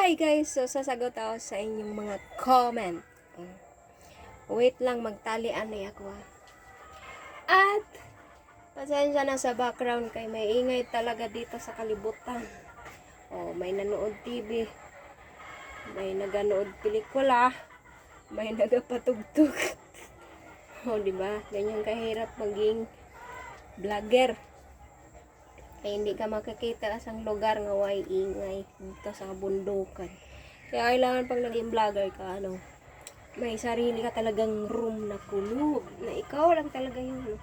Hi guys! So, sasagot ako sa inyong mga comment. Wait lang, magtalian na ako. At, pasensya na sa background kay may ingay talaga dito sa kalibutan. May nanood TV. May naganood pelikula. May nagapatugtog. Diba? Ganyan kahirap maging vlogger. Kaya hindi ka makakita sa lugar nga way ingay dito sa bundukan. Kaya kailangan pag naging vlogger ka, may sarili ka talagang room na kulog, na ikaw lang talaga yun.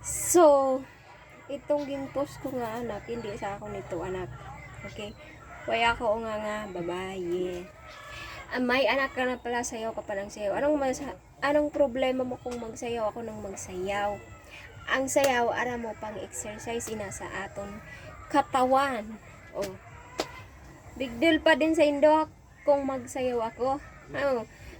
So, itong ginpost ko nga anak, hindi sa ako nito anak. Okay? Kaya ako nga babae. May anak ka na pala, sayaw ka pa ng sayaw. Anong problema mo kung magsayaw ako ng magsayaw? Ang sayaw, ara mo pang exercise ina sa aton katawan. Big deal pa din sa indo kung magsayaw ako.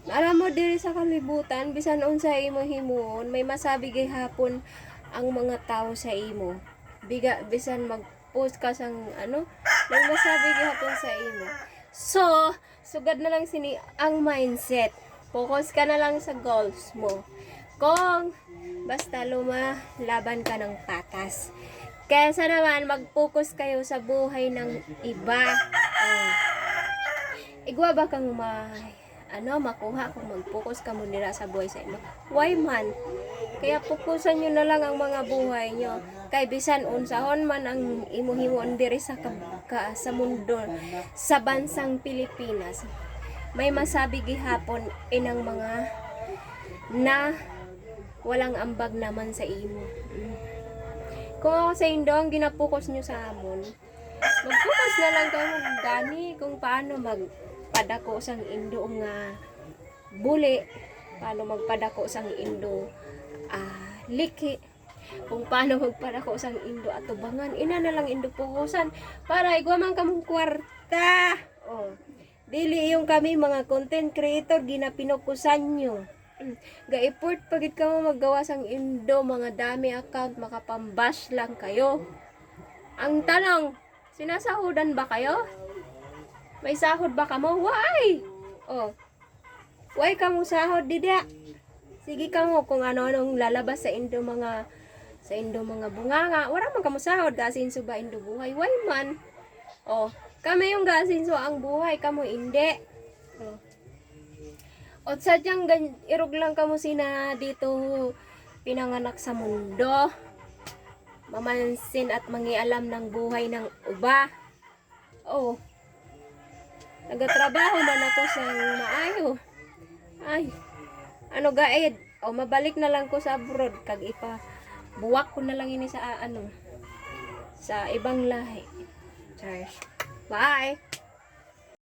Alam mo diri sa kalibutan, bisan unsa imo himuon, may masabi gay hapon ang mga tao sa imo. Bisan mag-post ka sang may masabi gay hapon sa imo. So, sugad na lang sini ang mindset. Focus ka na lang sa goals mo. Kung basta lumalaban ka ng patas. Kaysa naman mag-focus kayo sa buhay ng iba. Igwa ba kang makuha kung mag-focus ka muna sa buhay sa ino? Why man? Kaya fokusan nyo na lang ang mga buhay nyo. Kay bisan unsahon man ang imuhimon diri sa mundo, sa bansang Pilipinas. May masabi gihapon inang mga na walang ambag naman sa imo. Kung ako sa indo, ang ginapokus nyo sa amon, mag-focus na lang kayo gani kung paano magpadako sang indo nga buli, paano magpadako sang indo liki, kung paano magpadako sang indo atubangan. Ina na lang indo pukusan para igwaman kamong kwarta. Dili yung kami mga content creator ginapinukusan nyo. Ga-effort pagit ka mo maggawa sang indo, mga dami account, makapambash lang kayo. Ang tanong, sinasahudan ba kayo? May sahod ba kamo? Why? Why ka mo sahod dida? Sige ka mo kung ano-anong lalabas sa indo mga bunganga. Wala man kamo sahod, gasinso ba indo buhay? Why man? Kami yung gasinso ang buhay, kamo hindi. At sadyang irog lang kamo sina dito pinanganak sa mundo. Mamansin at mangialam ng buhay ng uba. Nagatrabaho man ako sa maayo. Gaid. Mabalik na lang ko sa abroad kag buwak ko na lang ini sa sa ibang lahi. Bye.